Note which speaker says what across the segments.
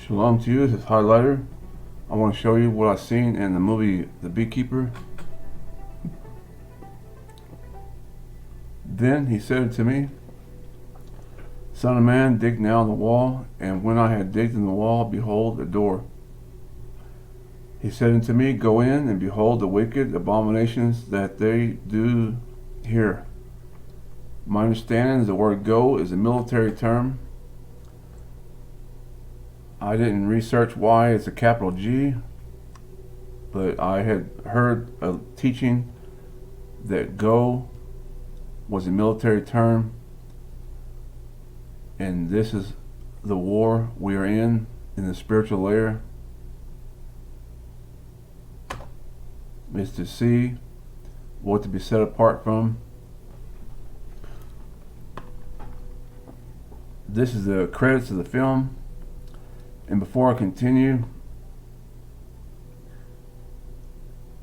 Speaker 1: Shalom to you. This is Highlighter. I want to show you what I've seen in the movie The Beekeeper. Then he said to me, Son of man, dig now in the wall. And when I had digged in the wall, behold, a door. He said unto me, Go in, and behold the wicked abominations that they do here. My understanding is the word go is a military term. I didn't research why it's a capital G, but I had heard a teaching that go was a military term, and this is the war we are in the spiritual layer, is to see what to be set apart from. This is the credits of the film. And before I continue,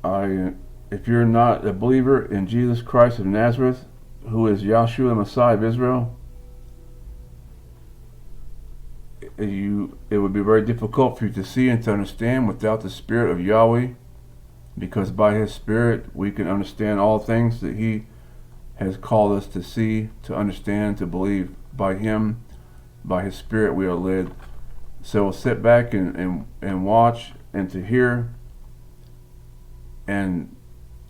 Speaker 1: if you're not a believer in Jesus Christ of Nazareth, who is Yahshua, the Messiah of Israel, it would be very difficult for you to see and to understand without the Spirit of Yahweh, because by His Spirit we can understand all things that He has called us to see, to understand, to believe. By Him, by His Spirit we are led. So sit back and watch and to hear, and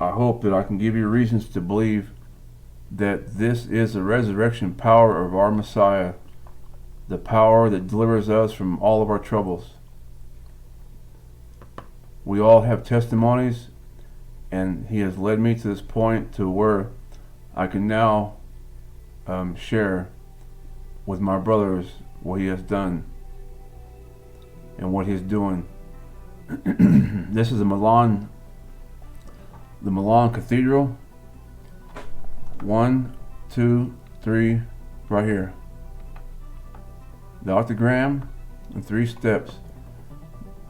Speaker 1: I hope that I can give you reasons to believe that this is the resurrection power of our Messiah, the power that delivers us from all of our troubles. We all have testimonies, and He has led me to this point to where I can now share with my brothers what He has done and what He's doing. This is the Milan Cathedral. 1, 2, 3, right here. The octagram and 3 steps.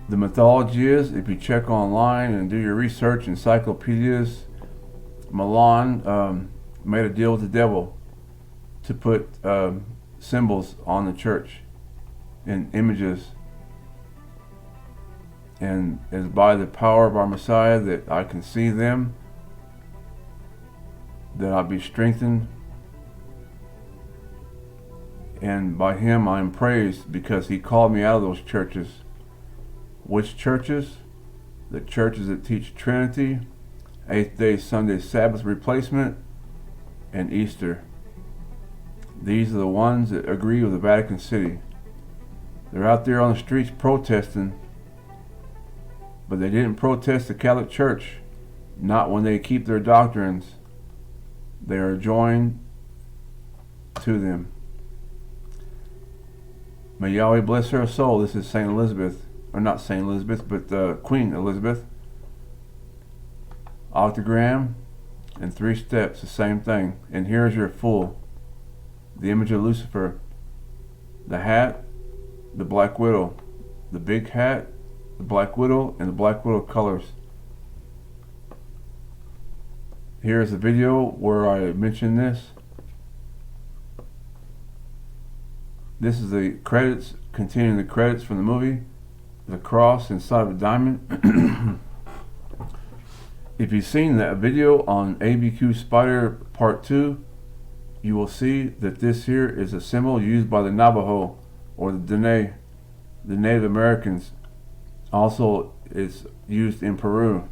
Speaker 1: The mythology is, if you check online and do your research, encyclopedias, Milan made a deal with the devil to put symbols on the church and images. And it's by the power of our Messiah that I can see them, that I'll be strengthened, and by Him I am praised, because He called me out of those churches. Which churches? The churches that teach Trinity, 8th day Sunday Sabbath replacement, and Easter. These are the ones that agree with the Vatican City. They're out there on the streets protesting, but they didn't protest the Catholic Church, not when they keep their doctrines. They are joined to them. May Yahweh bless her soul. This is Saint Elizabeth, or not Saint Elizabeth, but Queen Elizabeth. Octagram and 3 steps, the same thing. And here's your full. The image of Lucifer. The hat, the Black Widow. The big hat, the Black Widow, and the Black Widow colors. Here's the video where I mentioned this. This is the credits, continuing the credits from the movie. The cross inside of a diamond. If you've seen that video on ABQ Spider Part 2, you will see that this here is a symbol used by the Navajo, or the Dene, the Native Americans. Also, it's used in Peru.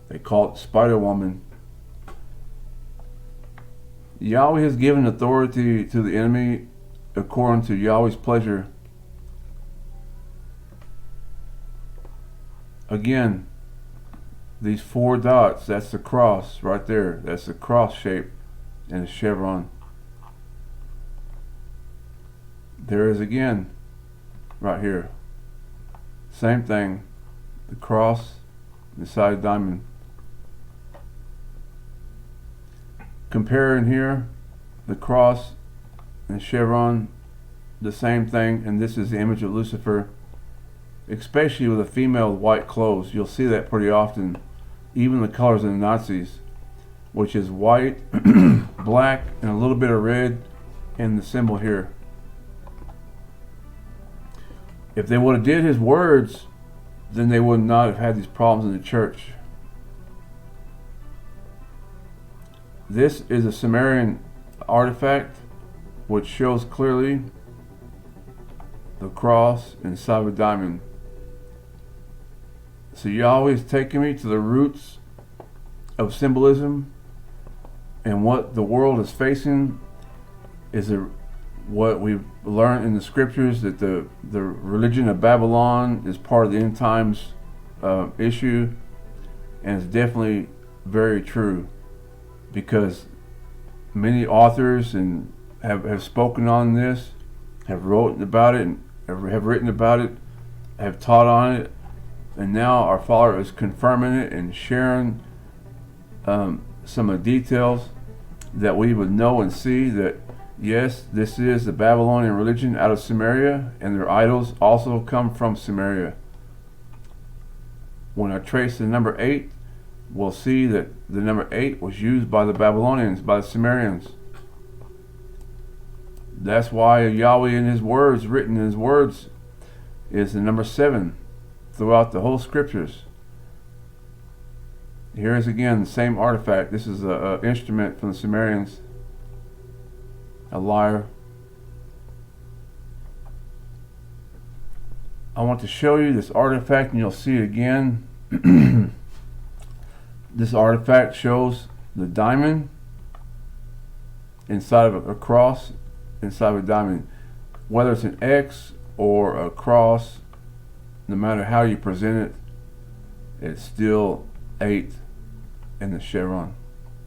Speaker 1: They call it Spider Woman. Yahweh has given authority to the enemy according to Yahweh's pleasure. Again, these 4 dots, that's the cross right there. That's the cross shape and the chevron. There is again, right here. Same thing, the cross, the side diamond. Comparing here, the cross and chevron, the same thing, and this is the image of Lucifer, especially with a female with white clothes. You'll see that pretty often. Even the colors of the Nazis, which is white, black, and a little bit of red in the symbol here. If they would have did his words, then they would not have had these problems in the church. This is a Sumerian artifact which shows clearly the cross inside of a diamond. So Yahweh is taking me to the roots of symbolism, and what the world is facing is what we've learned in the scriptures, that the religion of Babylon is part of the end times issue, and it's definitely very true, because many authors and have spoken on this, have written about it, and have written about it, have taught on it, and now our Father is confirming it and sharing some of the details that we would know and see that yes, this is the Babylonian religion out of Samaria, and their idols also come from Samaria. When I trace the number 8, we'll see that the number 8 was used by the Babylonians, by the Sumerians. That's why Yahweh in his words, written in his words, is the number 7 throughout the whole scriptures. Here is again the same artifact. This is an instrument from the Sumerians, a lyre. I want to show you this artifact, and you'll see it again. This artifact shows the diamond inside of a cross, inside of a diamond. Whether it's an X or a cross, no matter how you present it, it's still 8 in the chevron.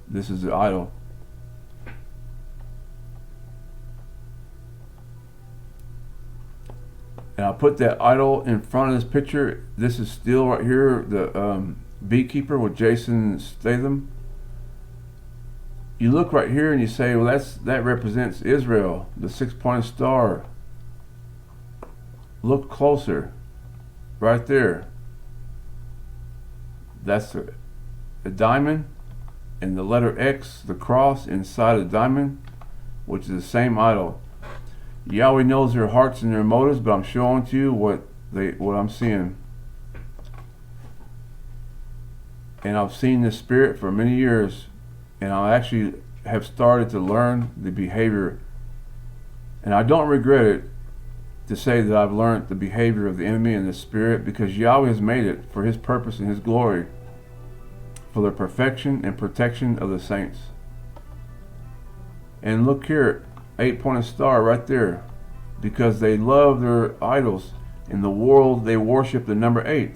Speaker 1: This is the idol. And I'll put that idol in front of this picture. This is still right here, the Beekeeper with Jason Statham. You look right here and you say, well, that represents Israel, the 6-pointed star. Look closer, right there. That's a diamond, and the letter X, the cross inside a diamond, which is the same idol. Yahweh knows their hearts and their motives, but I'm showing to you what I'm seeing. And I've seen this spirit for many years, and I actually have started to learn the behavior. And I don't regret it to say that I've learned the behavior of the enemy and the spirit, because Yahweh has made it for his purpose and his glory, for the perfection and protection of the saints. And look here, 8-pointed star right there, because they love their idols. In the world, they worship the number 8.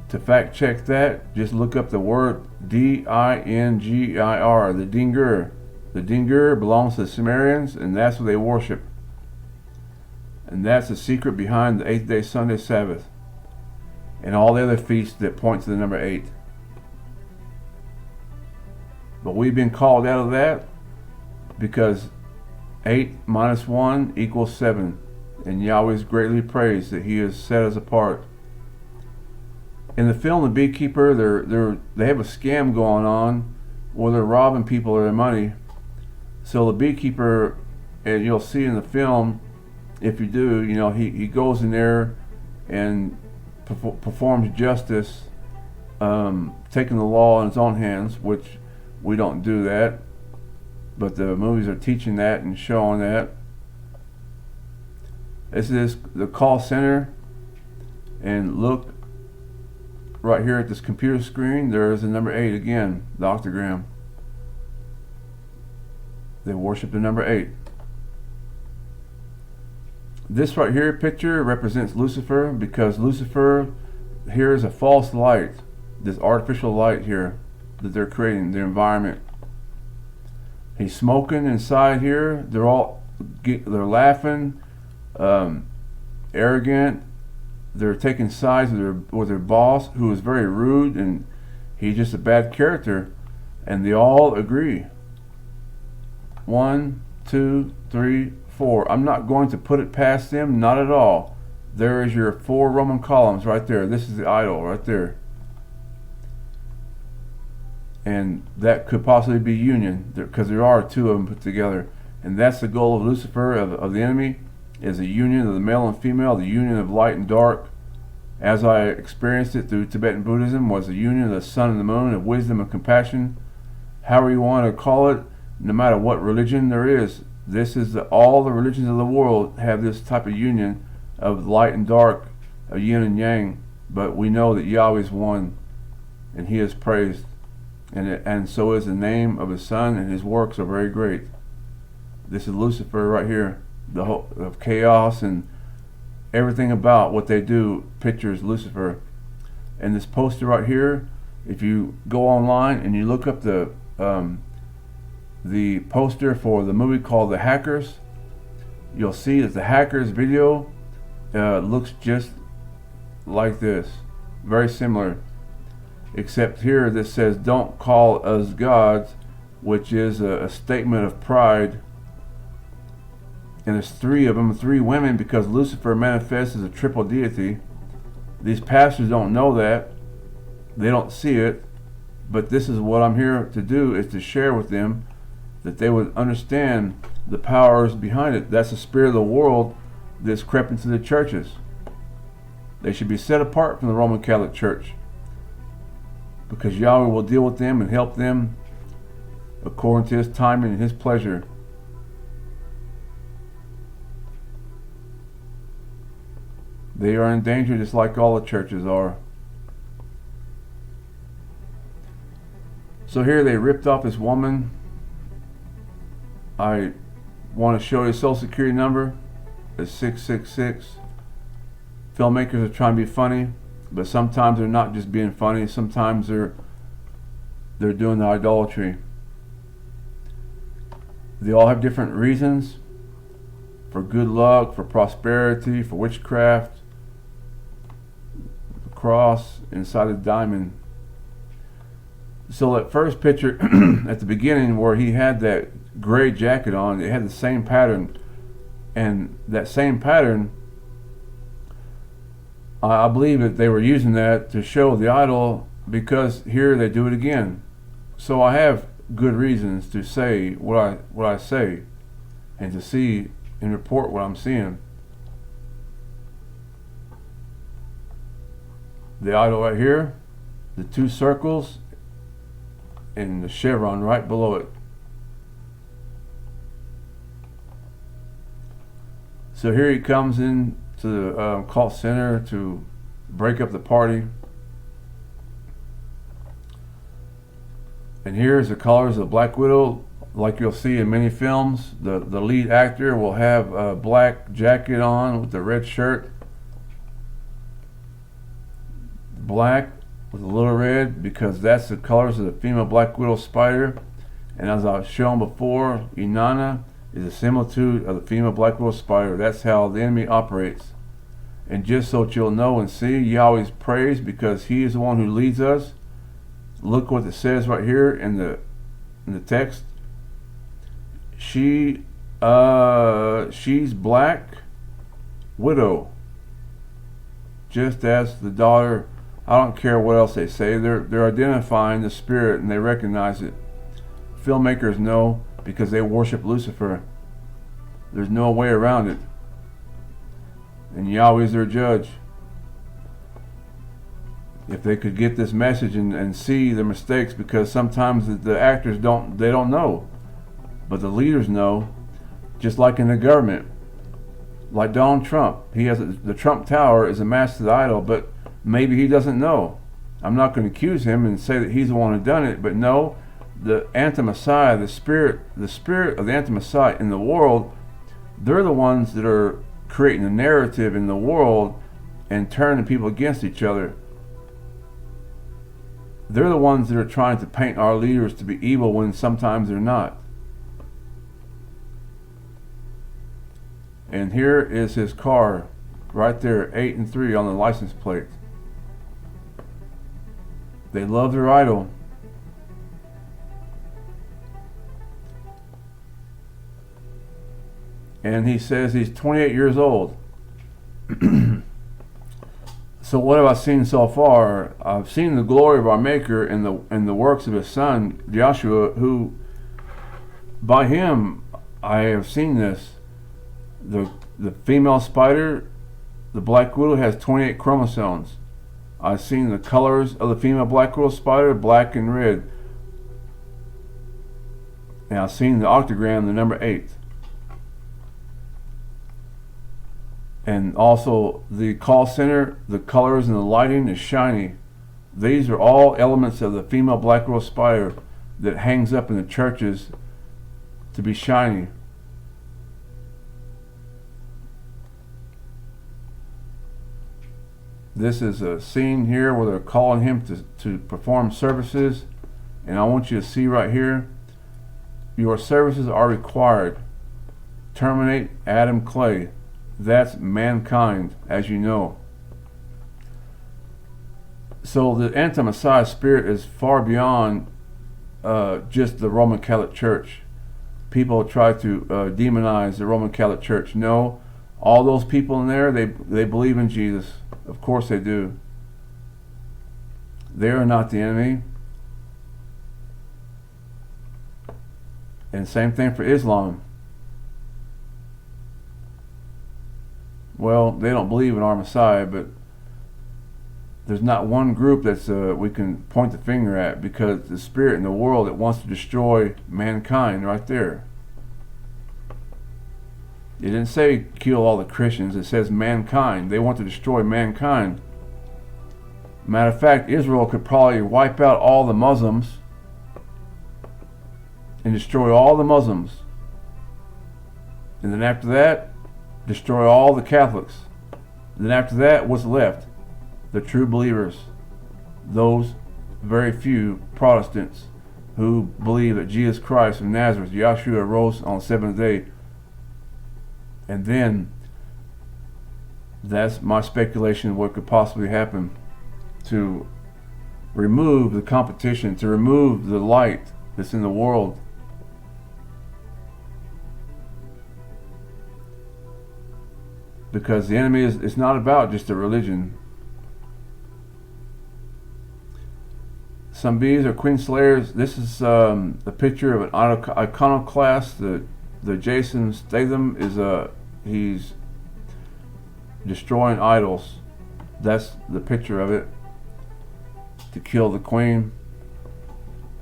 Speaker 1: To fact check that, just look up the word D-I-N-G-I-R, the Dingur. The Dingur belongs to the Sumerians, and that's what they worship. And that's the secret behind the 8th day Sunday Sabbath and all the other feasts that point to the number 8. But we've been called out of that because 8 minus 1 equals 7. And Yahweh is greatly praised that he has set us apart. In the film The Beekeeper, they have a scam going on where they're robbing people of their money. So the Beekeeper, and you'll see in the film, if you do, he goes in there and performs justice, taking the law in his own hands, which we don't do that. But the movies are teaching that and showing that. This is the call center, and look right here at this computer screen, there is the number 8 again, the octagram. They worship the number 8. This right here picture represents Lucifer, because Lucifer here is a false light, this artificial light here that they're creating, their environment. He's smoking inside here. They're laughing, arrogant. They're taking sides with their boss, who is very rude, and he's just a bad character. And they all agree. 1, 2, 3, 4. I'm not going to put it past them, not at all. There is your 4 Roman columns right there. This is the idol right there. And that could possibly be union, because there are 2 of them put together. And that's the goal of Lucifer, of the enemy, is a union of the male and female, the union of light and dark. As I experienced it through Tibetan Buddhism, was the union of the sun and the moon, of wisdom and compassion. However you want to call it, no matter what religion there is, this is all the religions of the world have this type of union of light and dark, of yin and yang. But we know that Yahweh is one, and He is praised, and so is the name of His Son, and His works are very great. This is Lucifer right here, the whole of chaos and everything about what they do pictures Lucifer. And this poster right here, if you go online and you look up the poster for the movie called The Hackers, you'll see that the Hackers video looks just like this, very similar, except here this says "Don't call us gods," which is a statement of pride. And there's three of them, three women, because Lucifer manifests as a triple deity. These pastors don't know that. They don't see it. But this is what I'm here to do, is to share with them that they would understand the powers behind it. That's the spirit of the world that's crept into the churches. They should be set apart from the Roman Catholic Church, because Yahweh will deal with them and help them according to His timing and His pleasure. They are in danger just like all the churches are. So here they ripped off this woman. I want to show you a social security number. It's 666. Filmmakers are trying to be funny, but sometimes they're not just being funny. Sometimes they're doing the idolatry. They all have different reasons: for good luck, for prosperity, for witchcraft. The cross inside a diamond. So that first picture at the beginning, where he had that gray jacket on, it had the same pattern, and that same pattern, I believe that they were using that to show the idol, because here they do it again. So I have good reasons to say what I say, and to see and report what I'm seeing. The idol right here, the two circles, and the chevron right below it. So here he comes in to the cult center to break up the party. And here's the colors of the Black Widow. Like you'll see in many films, the lead actor will have a black jacket on with a red shirt. Black with a little red, because that's the colors of the female Black Widow spider. And as I've shown before, Inanna is a similitude of the female Black Widow spider. That's how the enemy operates. And just so that you'll know and see, Yahweh's praised because He is the one who leads us. Look what it says right here in the text. She's Black Widow, just as the daughter. I don't care what else they say. They're identifying the spirit, and they recognize it. Filmmakers know, because they worship Lucifer. There's no way around it. And Yahweh is their judge. If they could get this message and see their mistakes, because sometimes the actors don't know, but the leaders know. Just like in the government, like Donald Trump, he has the Trump Tower is a master idol, but maybe he doesn't know. I'm not going to accuse him and say that he's the one who done it, but no, the anti-Messiah, the spirit of the anti-Messiah in the world, they're the ones that are creating a narrative in the world and turning people against each other. They're the ones that are trying to paint our leaders to be evil when sometimes they're not. And here is his car, right there, 8 and 3 on the license plate. They love their idol. And he says he's 28 years old. So what have I seen so far? I've seen the glory of our Maker in the works of His Son, Joshua, who, by Him, I have seen this. The the female spider, the black widow, has 28 chromosomes. I've seen the colors of the female black widow spider, black and red. And I've seen the octagram, the number 8. And also the call center, the colors and the lighting is shiny. These are all elements of the female black widow spider that hangs up in the churches to be shiny. This is a scene here where they're calling him to perform services. And I want you to see right here, your services are required. Terminate Adam Clay. That's mankind, as you know. So the anti-Messiah spirit is far beyond just the Roman Catholic Church. People try to demonize the Roman Catholic Church. No, all those people in there, they believe in Jesus. Of course they do. They are not the enemy. And same thing for Islam. Well, they don't believe in our Messiah, but there's not one group that's we can point the finger at, because the spirit in the world that wants to destroy mankind right there. It didn't say kill all the Christians. It says mankind. They want to destroy mankind. Matter of fact, Israel could probably wipe out all the Muslims and destroy all the Muslims. And then after that, destroy all the Catholics. And then after that, what's left? The true believers. Those very few Protestants who believe that Jesus Christ of Nazareth, Yahshua, rose on the 7th day. And then, that's my speculation of what could possibly happen to remove the competition, to remove the light that's in the world. Because the enemy is not about just a religion. Some bees are queen slayers. This is a picture of an iconoclast. The Jason Statham is he's destroying idols. That's the picture of it, to kill the queen.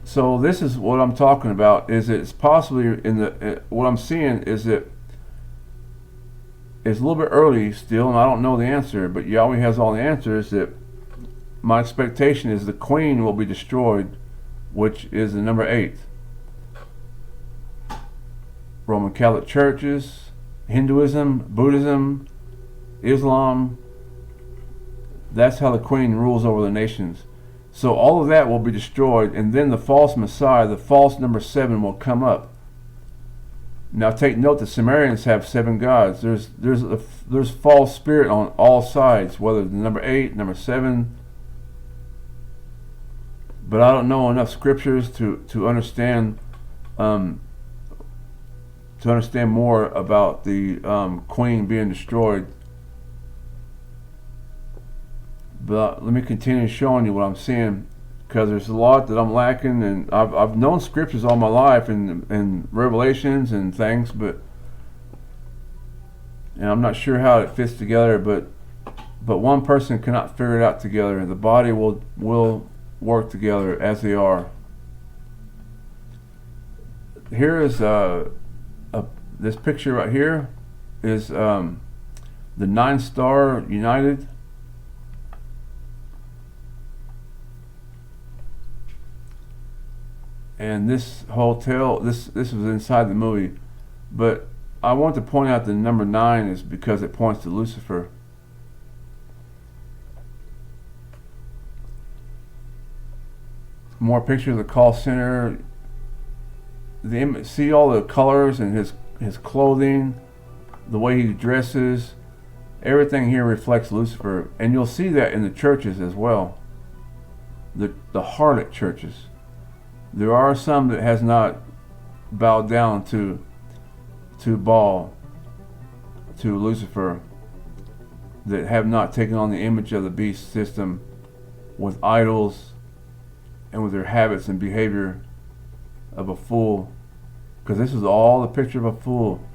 Speaker 1: So this is what I'm talking about. Is it's possibly in the what I'm seeing is that it's a little bit early still, and I don't know the answer, but Yahweh has all the answers. That my expectation is the queen will be destroyed, which is the number 8. Roman Catholic churches, Hinduism, Buddhism, Islam. That's how the queen rules over the nations. So all of that will be destroyed, and then the false Messiah, the false number 7, will come up. Now take note, the Sumerians have 7 gods. There's false spirit on all sides, whether the number 8, number 7. But I don't know enough scriptures to understand more about the queen being destroyed. But let me continue showing you what I'm seeing, because there's a lot that I'm lacking, and I've known scriptures all my life and revelations and things, and I'm not sure how it fits together. But one person cannot figure it out together, and the body will work together as they are. Here is this picture right here is the 9-star United. And this hotel, this was inside the movie, but I want to point out the number 9 is because it points to Lucifer. More pictures of the call center. See all the colors and his clothing, the way he dresses. Everything here reflects Lucifer, and you'll see that in the churches as well. The harlot churches. There are some that has not bowed down to Baal, to Lucifer, that have not taken on the image of the beast system with idols and with their habits and behavior of a fool. Because this is all the picture of a fool.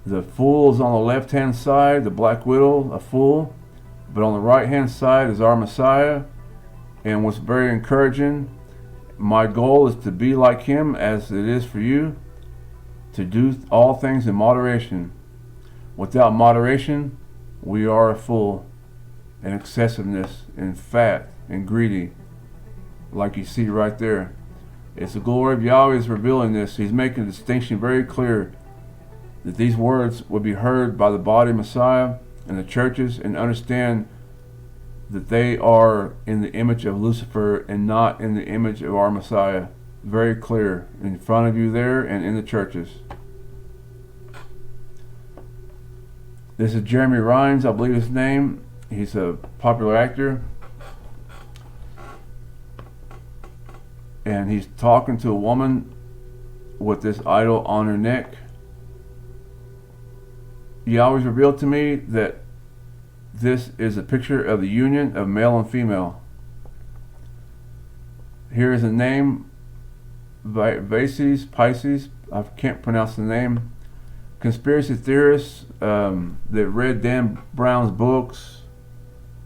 Speaker 1: The fool is on the left-hand side, the black widow, a fool. But on the right-hand side is our Messiah. And what's very encouraging, my goal is to be like him as it is for you, to do all things in moderation. Without moderation, we are a fool, and excessiveness, and fat, and greedy, like you see right there. It's the glory of Yahweh is revealing this. He's making a distinction very clear that these words will be heard by the body of Messiah and the churches, and understand that they are in the image of Lucifer and not in the image of our Messiah. Very clear in front of you there and in the churches. This is Jeremy Rhines, I believe his name. He's a popular actor. And he's talking to a woman with this idol on her neck. Yahweh's revealed to me that this is a picture of the union of male and female. Here is a name, Pisces, I can't pronounce the name. Conspiracy theorists that read Dan Brown's books,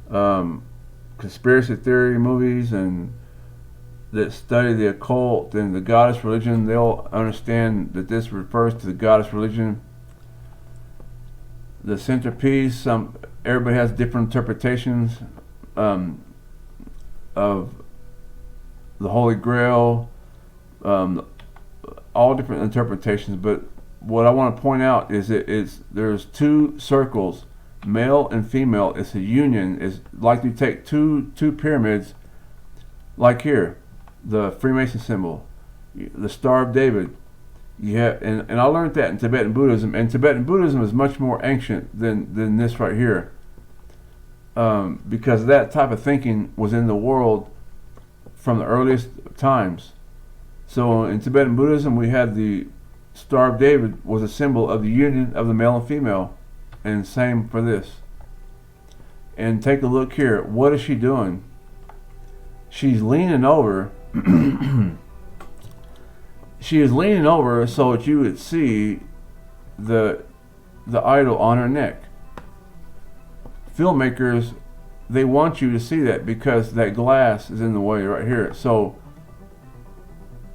Speaker 1: conspiracy theory movies, and that study the occult and the goddess religion, they'll understand that this refers to the goddess religion. The centerpiece, everybody has different interpretations of the Holy Grail, all different interpretations, but what I want to point out is there's two circles, male and female. It's a union. It's like you take two pyramids, like here, the Freemason symbol, the Star of David. You have, and I learned that in Tibetan Buddhism, and Tibetan Buddhism is much more ancient than this right here, because that type of thinking was in the world from the earliest times. So in Tibetan Buddhism, we had the Star of David was a symbol of the union of the male and female, and same for this. And take a look here. What is she doing? She's leaning over. She is leaning over so that you would see the idol on her neck. Filmmakers, they want you to see that because that glass is in the way right here. So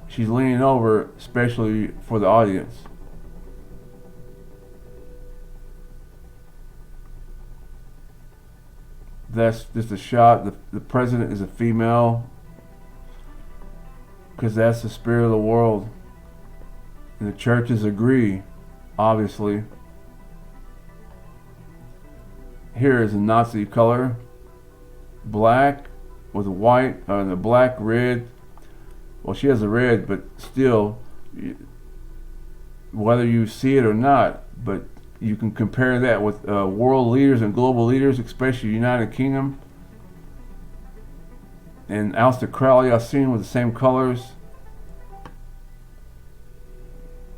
Speaker 1: she's leaning over especially for the audience. That's just a shot. The president is a female, because that's the spirit of the world. And the churches agree, obviously. Here is a Nazi color, black with white, the black, red. Well, she has a red, but still, whether you see it or not, but you can compare that with world leaders and global leaders, especially United Kingdom. And Aleister Crowley, I've seen with the same colors,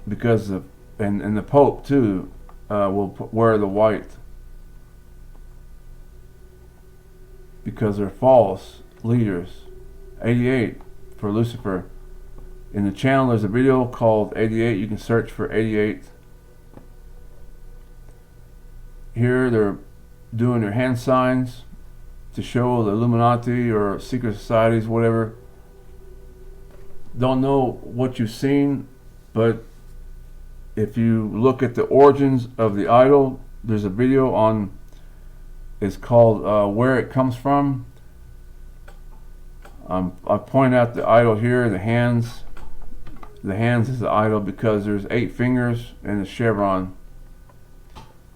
Speaker 1: because of, and the Pope too will wear the white, because they're false leaders. 88 for Lucifer. In the channel there's a video called 88. You can search for 88. Here they're doing their hand signs to show the Illuminati or secret societies, whatever. Don't know what you've seen, but if you look at the origins of the idol, there's a video on, it's called Where It Comes From. I point out the idol here, the hands. The hands is the idol because there's 8 fingers and a chevron.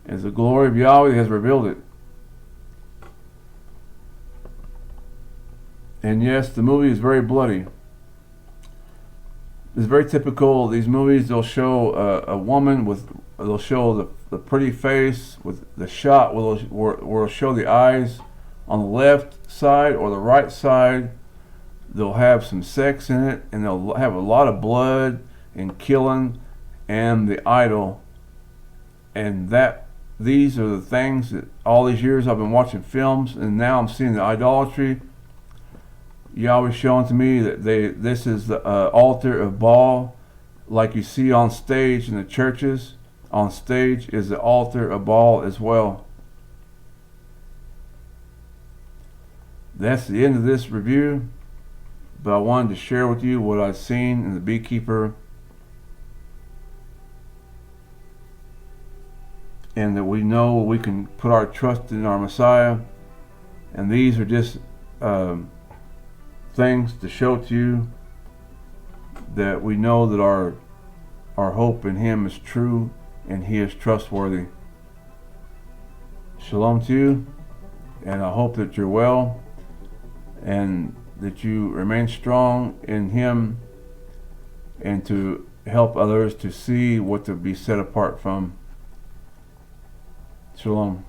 Speaker 1: As the glory of Yahweh has revealed it. And yes, the movie is very bloody. It's very typical. These movies, they'll show a woman with, they'll show the pretty face with the shot where they'll show the eyes on the left side or the right side. They'll have some sex in it, and they'll have a lot of blood and killing and the idol. And these are the things that all these years I've been watching films, and now I'm seeing the idolatry. Yahweh showing to me that this is the altar of Baal, like you see on stage in the churches. on stage is the altar of Baal as well. That's the end of this review, but I wanted to share with you what I've seen in the Beekeeper, and that we know we can put our trust in our Messiah. And these are just things to show to you that we know that our hope in Him is true and He is trustworthy. Shalom to you, and I hope that you're well and that you remain strong in Him, and to help others to see what to be set apart from. Shalom.